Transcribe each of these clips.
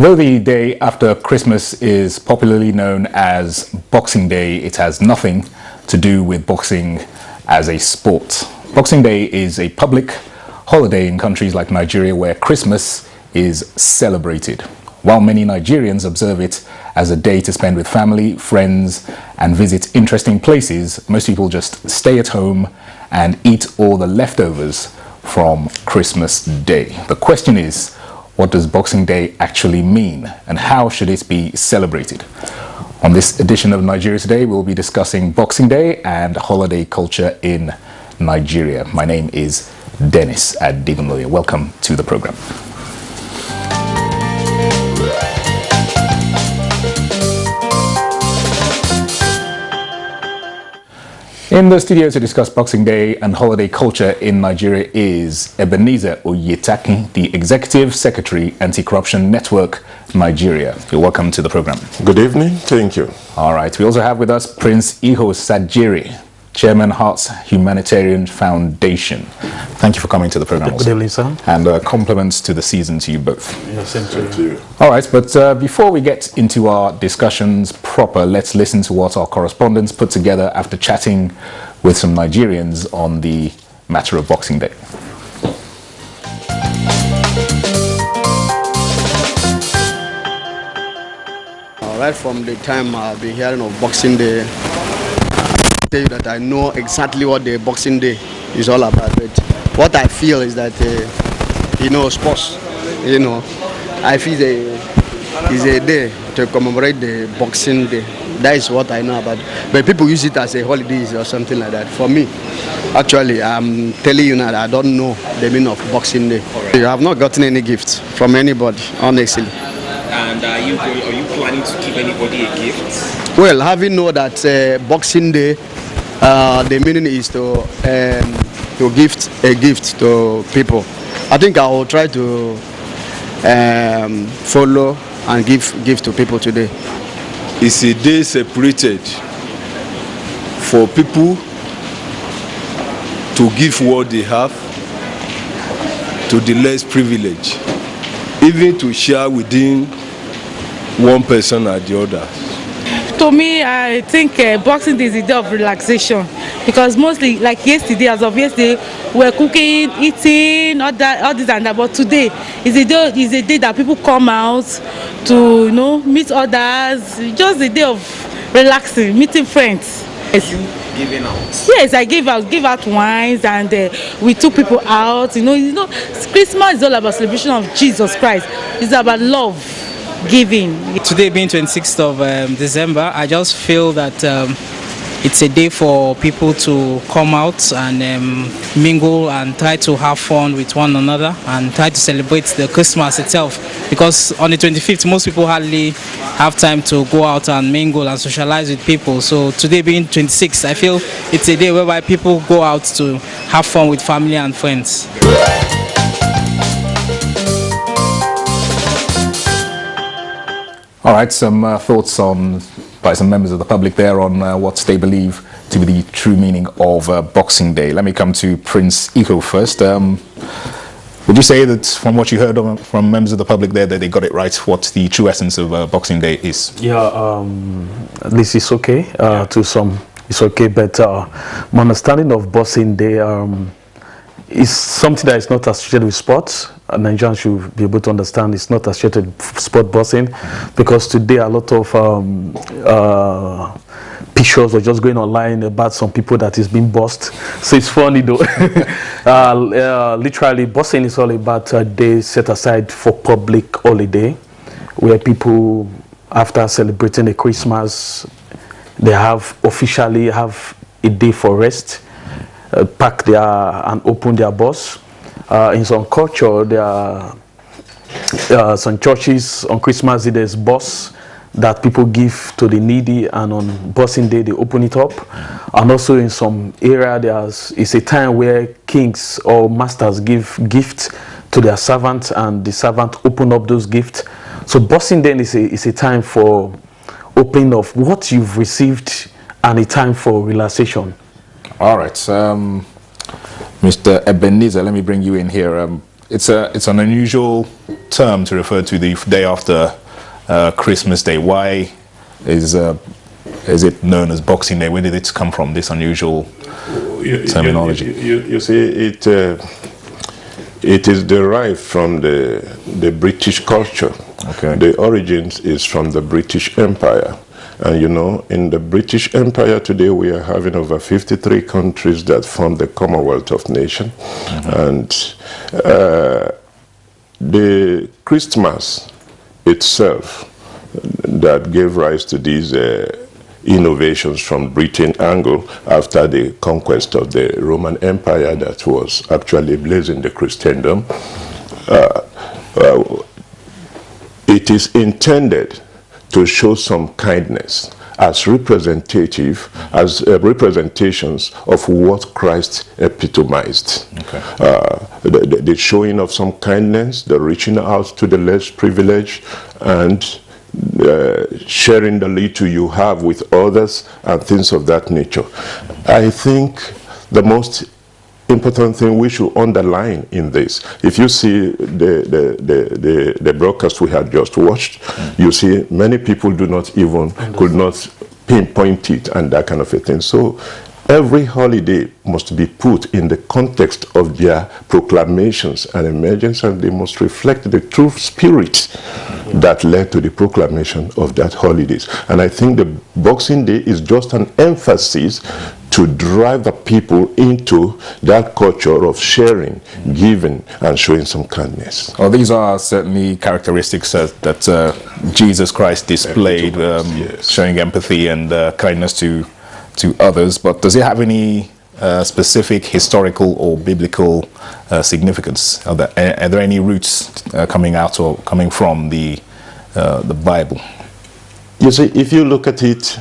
Though the day after Christmas is popularly known as Boxing Day, it has nothing to do with boxing as a sport. Boxing Day is a public holiday in countries like Nigeria where Christmas is celebrated. While many Nigerians observe it as a day to spend with family, friends, and visit interesting places, most people just stay at home and eat all the leftovers from Christmas Day. The question is, what does Boxing Day actually mean, and how should it be celebrated? On this edition of Nigeria Today, we'll be discussing Boxing Day and holiday culture in Nigeria. My name is Dennis Adigunloye. Welcome to the program. In the studio to discuss Boxing Day and holiday culture in Nigeria is Ebenezer Oyetaki, the Executive Secretary, Anti-Corruption Network, Nigeria. You're welcome to the program. Good evening. Thank you. All right. We also have with us Prince Iho Sajiri, Chairman, Hearts Humanitarian Foundation. Thank you for coming to the program. Good evening, sir. And compliments to the season to you both. Yeah, same to you. All right, but before we get into our discussions proper, let's listen to what our correspondents put together after chatting with some Nigerians on the matter of Boxing Day. Right from the time I've been hearing of Boxing Day, tell you that I know exactly what the Boxing Day is all about. But what I feel is that sports, I feel is a day to commemorate the Boxing Day. That is what I know about it. But people use it as a holiday or something like that. For me, actually, I'm telling you now that I don't know the meaning of Boxing Day. Right. I have not gotten any gift from anybody, honestly. And are you planning to give anybody a gift? Well, having known that Boxing Day, the meaning is to gift a gift to people. I think I will try to follow and give to people today. It's a day separated for people to give what they have to the less privileged, even to share within one person or the other. To me, I think Boxing Day is a day of relaxation, because mostly, like yesterday, as of yesterday, we're cooking, eating, all this and that. But today is a day that people come out to meet others. Just a day of relaxing, meeting friends. Yes. You giving out? Yes, I give out wines, and we took people out. Christmas is all about celebration of Jesus Christ. It's about love. Giving. Today being 26th of December, I just feel that it's a day for people to come out and mingle and try to have fun with one another and try to celebrate the Christmas itself, because on the 25th most people hardly have time to go out and mingle and socialize with people. So today being 26th, I feel it's a day whereby people go out to have fun with family and friends. All right, some thoughts by some members of the public there on what they believe to be the true meaning of Boxing Day. Let me come to Prince Iho first. Would you say that from what you heard from members of the public there that they got it right, what the true essence of Boxing Day is? Yeah, this is okay. To some, it's okay, but my understanding of Boxing Day is something that is not associated with sports. Nigerians should be able to understand it's not associated with sport boxing, because today a lot of pictures are just going online about some people that is being bossed. So it's funny though. Literally, boxing is all about a day set aside for public holiday, where people, after celebrating the Christmas, they officially have a day for rest, pack and open their box. In some culture, there are some churches on Christmas Day, there's box that people give to the needy, and on Boxing Day they open it up. And also in some area, it's a time where kings or masters give gifts to their servants, and the servant open up those gifts. So Boxing Day is a time for opening of what you've received, and a time for relaxation. All right. Mr. Ebenezer, let me bring you in here. it's an unusual term to refer to the day after Christmas Day. Why is it known as Boxing Day? Where did it come from? This unusual terminology. You see, it is derived from the British culture. Okay. The origins is from the British Empire. And you know, in the British Empire today, we are having over 53 countries that form the Commonwealth of Nations. And the Christmas itself that gave rise to these innovations from Britain angle after the conquest of the Roman Empire that was actually blazing the Christendom. It is intended to show some kindness as representations of what Christ epitomized. Okay. The showing of some kindness, the reaching out to the less privileged, and sharing the little you have with others and things of that nature. I think the most important thing we should underline in this, if you see the broadcast we had just watched, you see many people could not pinpoint it and that kind of a thing. So every holiday must be put in the context of their proclamations and emergence, and they must reflect the true spirit that led to the proclamation of that holidays. And I think the Boxing Day is just an emphasis to drive the people into that culture of sharing, giving, and showing some kindness. Well, these are certainly characteristics that Jesus Christ displayed, yes. Showing empathy and kindness to others. But does it have any specific historical or biblical significance? Are there any roots coming out or coming from the Bible? You see, if you look at it,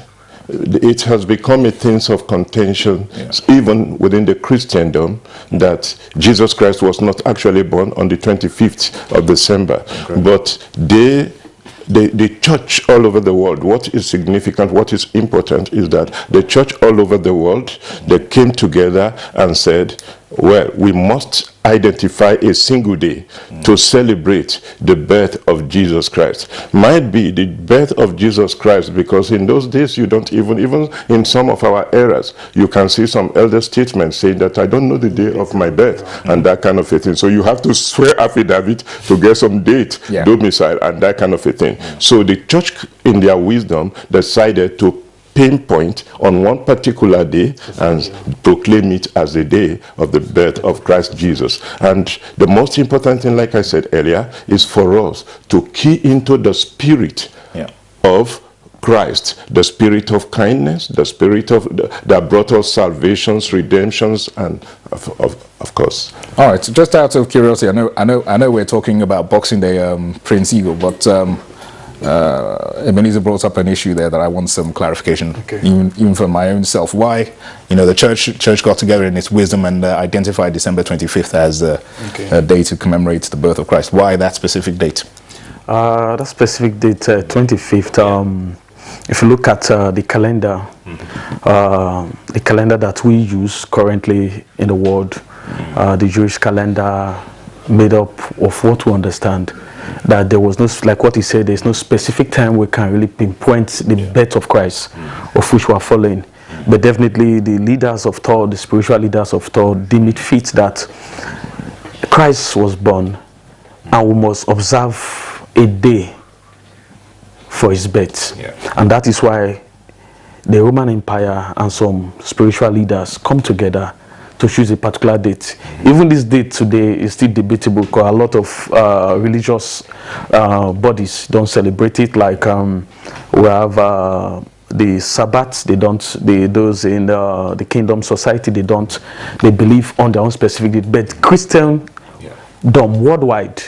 it has become a thing of contention, even within the Christendom, that Jesus Christ was not actually born on the 25th of December. Okay. But the church all over the world, what is significant, what is important is that the church all over the world, they came together and said, well, we must identify a single day to celebrate the birth of Jesus Christ. Might be the birth of Jesus Christ, because in those days you don't even in some of our eras, you can see some elder statements saying that I don't know the day of my birth and that kind of a thing. So you have to swear affidavit to get some date, domicile, and that kind of a thing. So the church in their wisdom decided to pinpoint on one particular day and proclaim it as the day of the birth of Christ Jesus. And the most important thing, like I said earlier, is for us to key into the spirit of Christ, the spirit of kindness, the spirit of that brought us salvations, redemptions, and of course. All right. So just out of curiosity, I know we're talking about Boxing Day, Prince Eagle, but Ebenezer brought up an issue there that I want some clarification, even for my own self. Why, the church got together in its wisdom and identified December 25th as a day to commemorate the birth of Christ. Why that specific date? That specific date, 25th. If you look at the calendar, the calendar that we use currently in the world, the Jewish calendar, made up of what we understand. That there was no, like what he said, there's no specific time we can really pinpoint the birth of Christ, of which we are following. But definitely the leaders of Thor, the spiritual leaders of Thor, deem it fit that Christ was born and we must observe a day for his birth. And that is why the Roman Empire and some spiritual leaders come together to choose a particular date. Even this date today is still debatable because a lot of religious bodies don't celebrate it. Like we have the Sabbath, they don't. Those in the Kingdom Society, they don't. They believe on their own specific date. But Christendom worldwide,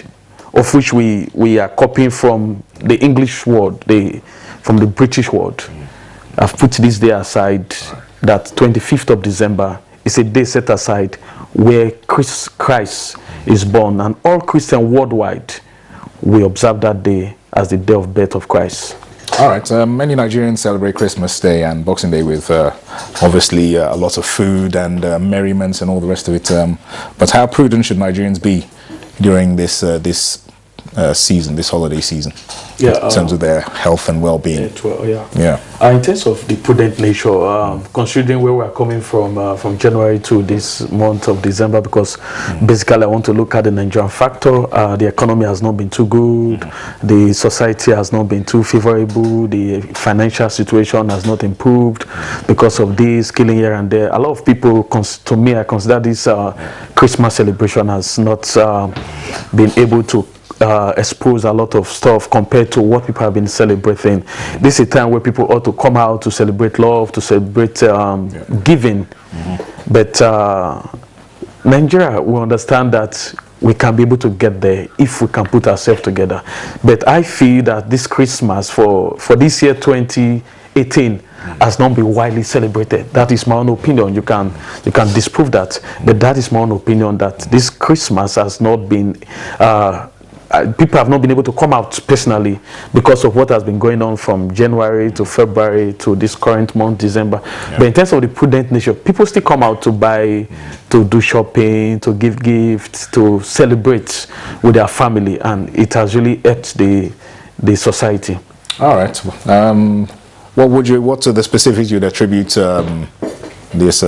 of which we are copying from the English word, from the British word. I've put this day aside. That 25th of December is a day set aside where Christ is born, and all Christians worldwide we observe that day as the day of birth of Christ. All right. Many Nigerians celebrate Christmas Day and Boxing Day with obviously a lot of food and merriments and all the rest of it. But how prudent should Nigerians be during this season, this holiday season, in terms of their health and well-being? In terms of the prudent nature, considering where we are coming from January to this month of December, because basically I want to look at the Nigerian factor. The economy has not been too good, the society has not been too favorable, the financial situation has not improved because of this killing here and there. A lot of people, to me, I consider this Christmas celebration has not been able to expose a lot of stuff compared to what people have been celebrating. This is a time where people ought to come out to celebrate love, to celebrate giving. But Nigeria, we understand that we can be able to get there if we can put ourselves together. But I feel that this Christmas for this year 2018 has not been widely celebrated. That is my own opinion. You can disprove that, but that is my own opinion, that this Christmas has not been people have not been able to come out personally because of what has been going on from January to February to this current month, December. But in terms of the prudent nature, people still come out to buy, to do shopping, to give gifts, to celebrate with their family, and it has really helped the society. All right. What are the specifics you'd attribute this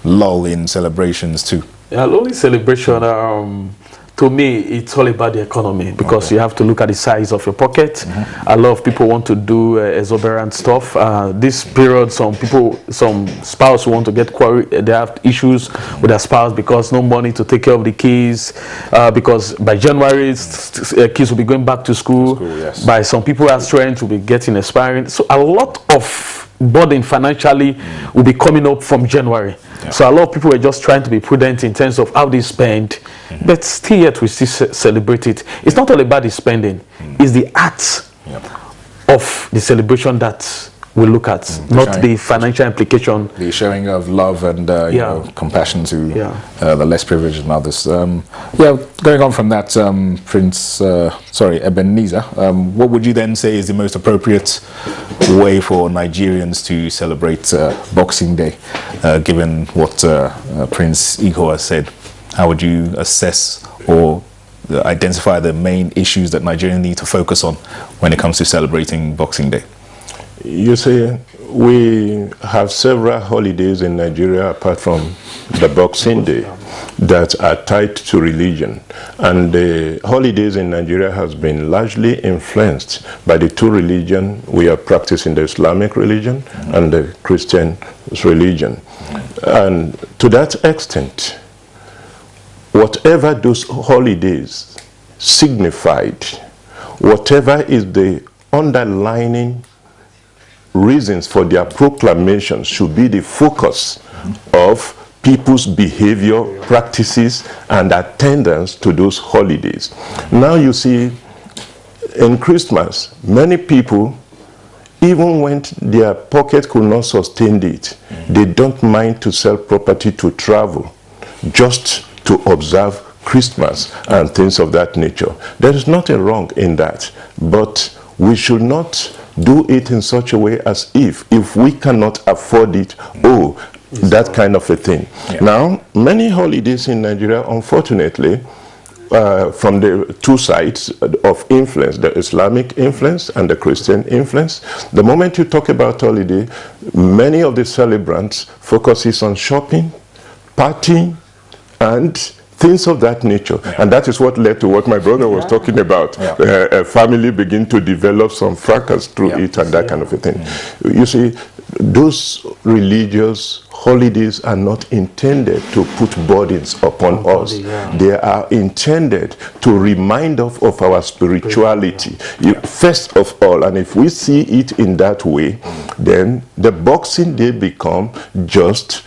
lull in celebrations to? Lull in celebration, to me, it's all about the economy, because you have to look at the size of your pocket. A lot of people want to do exorbitant stuff. This period, some spouse want to get quarried. They have issues with their spouse because no money to take care of the kids. Because by January, kids will be going back to school. By some people are trying to be getting expiring. So a lot of burden financially will be coming up from January. So a lot of people are just trying to be prudent in terms of how they spend, but still yet we still celebrate it. It's not all about the spending, it's the act of the celebration that we look at, not the financial implication. The showing of love and you know, compassion to the less privileged and others. Going on from that, Ebenezer, what would you then say is the most appropriate way for Nigerians to celebrate Boxing Day, given what Prince Iko has said? How would you assess or identify the main issues that Nigerians need to focus on when it comes to celebrating Boxing Day? You see, we have several holidays in Nigeria apart from the Boxing Day that are tied to religion, and the holidays in Nigeria has been largely influenced by the two religions we are practicing, the Islamic religion and the Christian religion. And to that extent, whatever those holidays signified, whatever is the underlining reasons for their proclamation, should be the focus of people's behavior, practices, and attendance to those holidays. Now you see, in Christmas, many people, even when their pocket could not sustain it, they don't mind to sell property to travel, just to observe Christmas and things of that nature. There is nothing wrong in that, but we should not do it in such a way as if we cannot afford it, that kind of a thing. Now, many holidays in Nigeria, unfortunately, from the two sides of influence, the Islamic influence and the Christian influence, the moment you talk about holiday, many of the celebrants focuses on shopping, partying, and things of that nature. And that is what led to what my brother was talking about. A family begin to develop some fracas through it and that kind of a thing. You see, those religious holidays are not intended to put burdens upon us. They are intended to remind us of our spirituality. First of all, and if we see it in that way, then the Boxing Day become just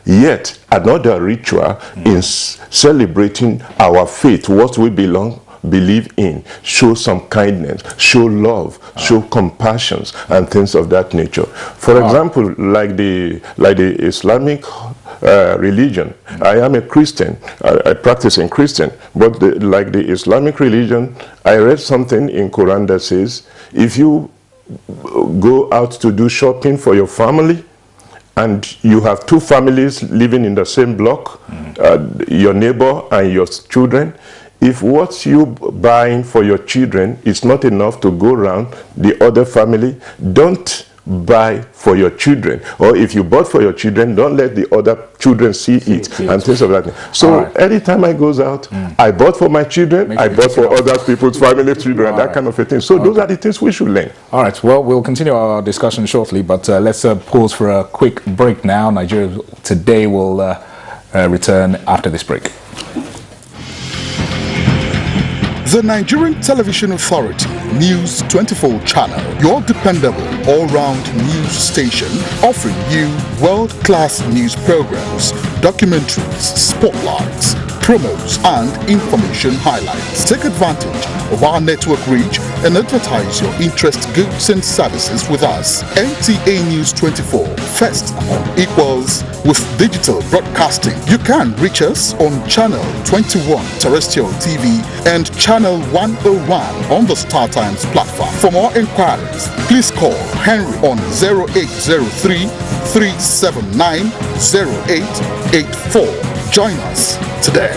yet another ritual in celebrating our faith, what we believe in. Show some kindness, show love, show compassion, and things of that nature. For example, like the Islamic religion, I am a Christian, I practice in Christian, but like the Islamic religion, I read something in Quran that says, if you go out to do shopping for your family, and you have two families living in the same block, your neighbor and your children, if what you buying for your children is not enough to go around the other family, don't buy for your children. Or if you bought for your children, don't let the other children see it and things of that. So anytime I goes out, I bought for my children, I bought for other people's family children, that kind of a thing. So those are the things we should learn. All right, well, we'll continue our discussion shortly, but let's pause for a quick break now. Nigeria Today will return after this break. The Nigerian Television Authority News 24 channel, your dependable all-round news station, offering you world-class news programs, documentaries, spotlights, promos and information highlights. Take advantage of our network reach and advertise your interest, goods and services with us. NTA News 24, first equals with digital broadcasting. You can reach us on channel 21 terrestrial TV and channel 101 on the Star Times platform. For more inquiries, please call Henry on 0803 379 0884. Join us today.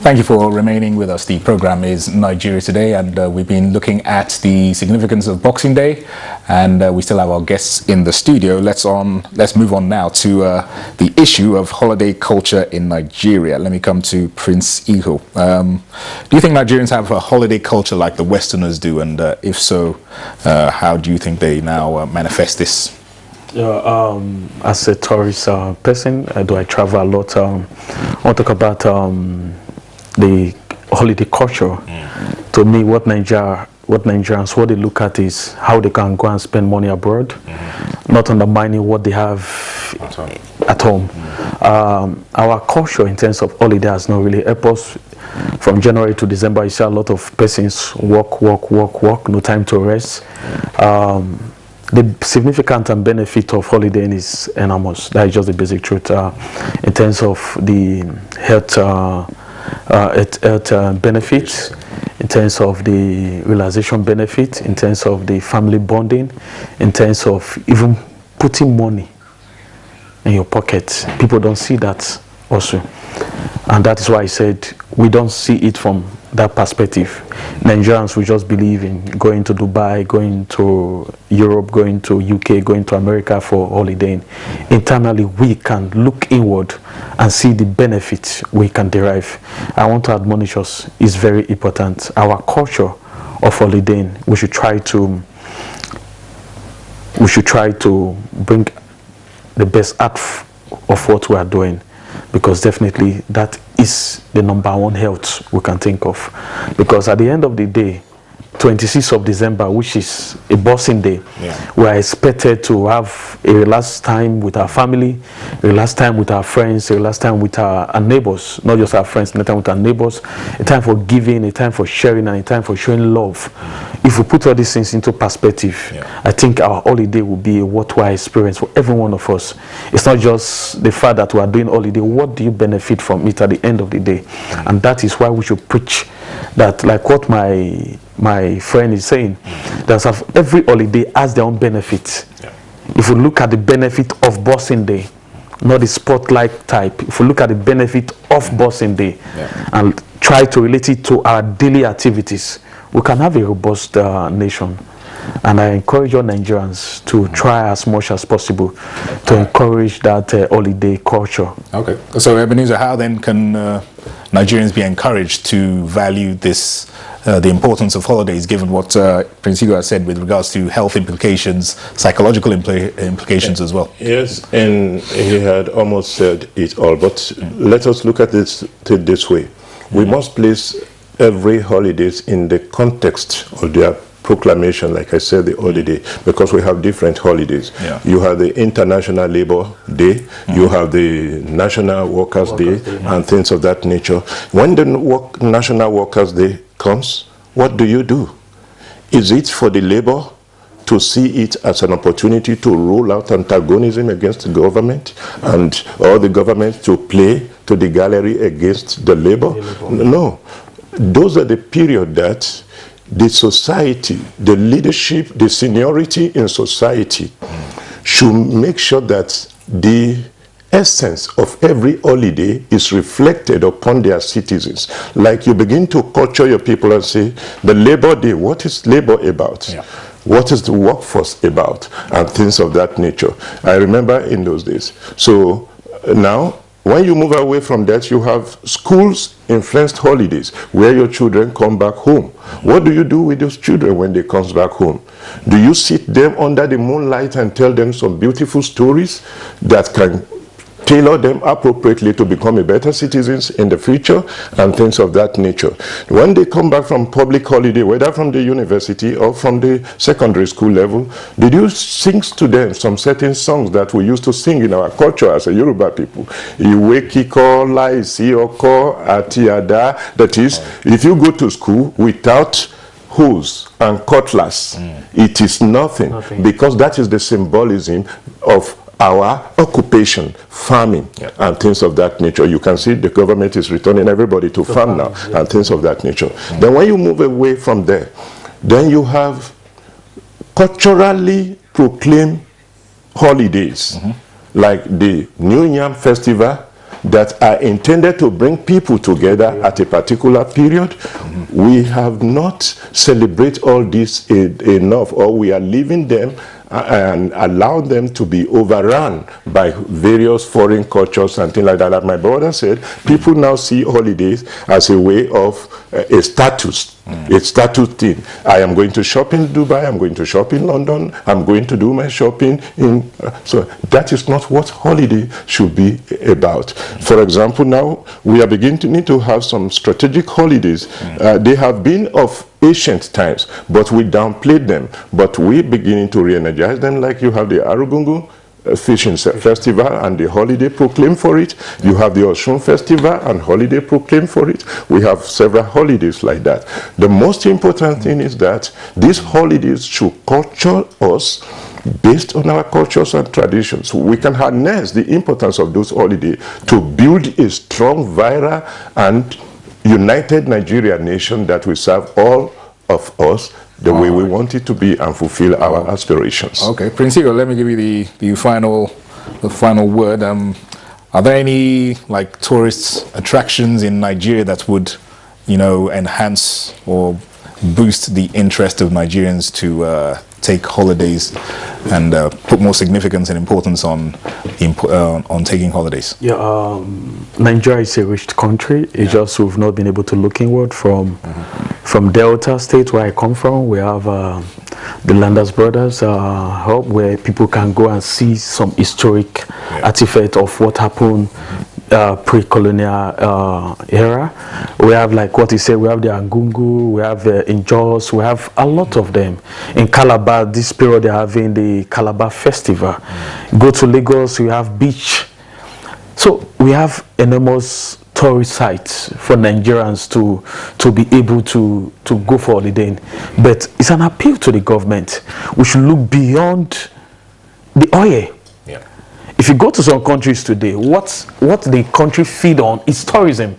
Thank you for remaining with us. The program is Nigeria Today, and we've been looking at the significance of Boxing Day, and we still have our guests in the studio. Let's move on now to the issue of holiday culture in Nigeria. Let me come to Prince Iho. Do you think Nigerians have a holiday culture like the Westerners do, and if so, how do you think they now manifest this? As a tourist person, I travel a lot. I want to talk about the holiday culture. To me, what Nigerians, what they look at is how they can go and spend money abroad, not undermining what they have at home. Our culture in terms of holiday has not really helped us. From January to December, you see a lot of persons work, no time to rest. The significance and benefit of holidaying is enormous. That is just the basic truth. In terms of the health benefits, in terms of the realization benefit, in terms of the family bonding, in terms of even putting money in your pocket. People don't see that also, and that is why I said we don't see it from that perspective. Nigerians, we just believe in going to Dubai, going to Europe, going to UK, going to America for holidaying. Internally, we can look inward and see the benefits we can derive. I want to admonish us, it's very important. Our culture of holidaying, we should try to bring the best out of what we are doing, because definitely that is the #1 health we can think of. Because at the end of the day, 26th of December, which is a Boxing Day, we are expected to have a relaxed time with our family, a relaxed time with our friends, a relaxed time with our neighbors, not just our friends, a time with our neighbors, a time for giving, a time for sharing, and a time for showing love. If we put all these things into perspective, I think our holiday will be a worthwhile experience for every one of us. It's not just the fact that we are doing holiday. What do you benefit from it at the end of the day? And that is why we should preach that, like what my friend is saying, that every holiday has their own benefit. If we look at the benefit of Boxing Day, not the spotlight type, if we look at the benefit of Boxing Day and try to relate it to our daily activities, we can have a robust nation. And I encourage all Nigerians to try as much as possible to encourage that holiday culture. Okay. So Ebenezer, how then can Nigerians be encouraged to value this, the importance of holidays, given what Prince Iho has said with regards to health implications, psychological implications as well? Yes, and he had almost said it all, but let us look at this way. We must place every holidays in the context of their proclamation, like I said, the holiday, because we have different holidays. You have the International Labor Day, you have the National Workers' Day, and things of that nature. When the National Workers' Day comes, what do? Is it for the labor to see it as an opportunity to roll out antagonism against the government and or the government to play to the gallery against the labor. No, those are the period that the society, the leadership, the seniority in society should make sure that the essence of every holiday is reflected upon their citizens. Like you begin to culture your people and say, the Labor Day, what is labor about? Yeah. What is the workforce about? And things of that nature. I remember in those days. So now, when you move away from that, you have schools-influenced holidays where your children come back home. What do you do with those children when they come back home? Do you sit them under the moonlight and tell them some beautiful stories that can tailor them appropriately to become a better citizens in the future and things of that nature? When they come back from public holiday, whether from the university or from the secondary school level, did you sing to them some certain songs that we used to sing in our culture as a Yoruba people? Iwe-kiko, laisi-oko, ati-ada. That is, if you go to school without hose and cutlass, it is nothing, because that is the symbolism of our occupation, farming, and things of that nature. You can see the government is returning everybody to farm now, and things of that nature. Then when you move away from there, then you have culturally proclaimed holidays, like the New Yam Festival, that are intended to bring people together at a particular period. We have not celebrated all this enough, or we are leaving them and allow them to be overrun by various foreign cultures and things like that. Like my brother said, people now see holidays as a way of a status, a status thing. I am going to shop in Dubai, I'm going to shop in London, I'm going to do my shopping in... so that is not what holiday should be about. For example, now we are beginning to need to have some strategic holidays. They have been of ancient times, but we downplayed them. But we're beginning to re-energize them, like you have the Arugungu Fishing Festival and the holiday proclaimed for it. You have the Oshun Festival and holiday proclaimed for it. We have several holidays like that. The most important thing is that these holidays should culture us based on our cultures and traditions. We can harness the importance of those holidays to build a strong, viral, and united Nigeria nation that will serve all of us the way we want it to be and fulfill our aspirations. Okay, Prince Igor, let me give you the final word. Are there any like tourist attractions in Nigeria that would, you know, enhance or boost the interest of Nigerians to take holidays and put more significance and importance on taking holidays? Yeah, Nigeria is a rich country. It's just we've not been able to look inward. From Delta State, where I come from, we have the Landers Brothers Hub, where people can go and see some historic artifact of what happened pre-colonial era. We have, like what he said, we have the Angungu, we have in Jos, we have a lot of them. In Calabar, this period they're having the Calabar Festival. Go to Lagos, we have beach. So we have enormous tourist sites for Nigerians to be able to go for holiday. But it's an appeal to the government. We should look beyond the oil. If you go to some countries today, what the country feed on is tourism.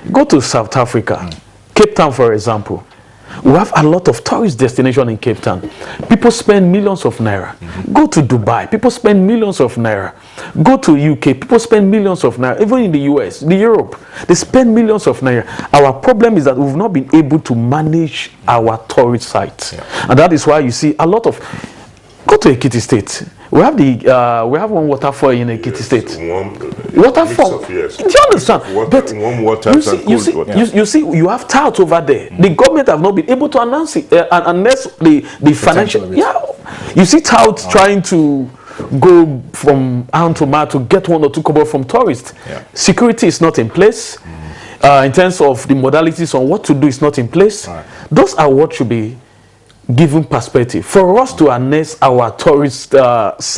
Go to South Africa, Cape Town, for example. We have a lot of tourist destinations in Cape Town. People spend millions of naira. Go to Dubai, people spend millions of naira. Go to UK, people spend millions of naira. Even in the US, the Europe, they spend millions of naira. Our problem is that we've not been able to manage our tourist sites. And that is why you see a lot of... Go to Ekiti State. We have one waterfall in Ekiti State. Waterfall. Do you understand? Warm water and cold water. You see, you have touts over there. The government have not been able to announce it unless the financial. You see touts trying to go from hand to mouth to get 1 or 2 kobo from tourists. Security is not in place. In terms of the modalities on what to do is not in place. Those are what should be given perspective. For us to harness our tourist sites,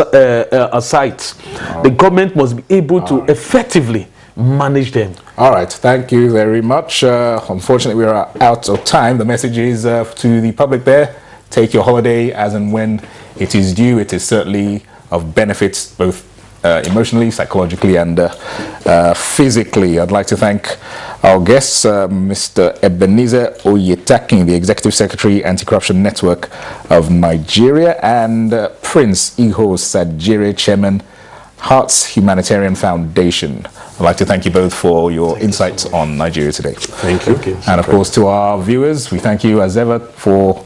the government must be able to effectively manage them. All right, thank you very much. Unfortunately, we are out of time. The message is to the public there. take your holiday as and when it is due. It is certainly of benefit both emotionally, psychologically, and physically. I'd like to thank our guests, Mr. Ebenezer Oyetakin, the Executive Secretary, Anti-Corruption Network of Nigeria, and Prince Iho Sajire, Chairman, Hearts Humanitarian Foundation. I'd like to thank you both for your insights on Nigeria today. Thank you. And of course, to our viewers, we thank you as ever for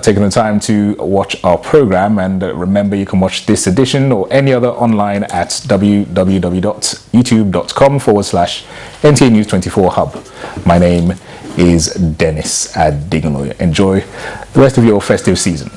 taking the time to watch our program. And remember, you can watch this edition or any other online at www.youtube.com/NTA News 24 Hub. My name is Dennis Adigunloye. Enjoy the rest of your festive season.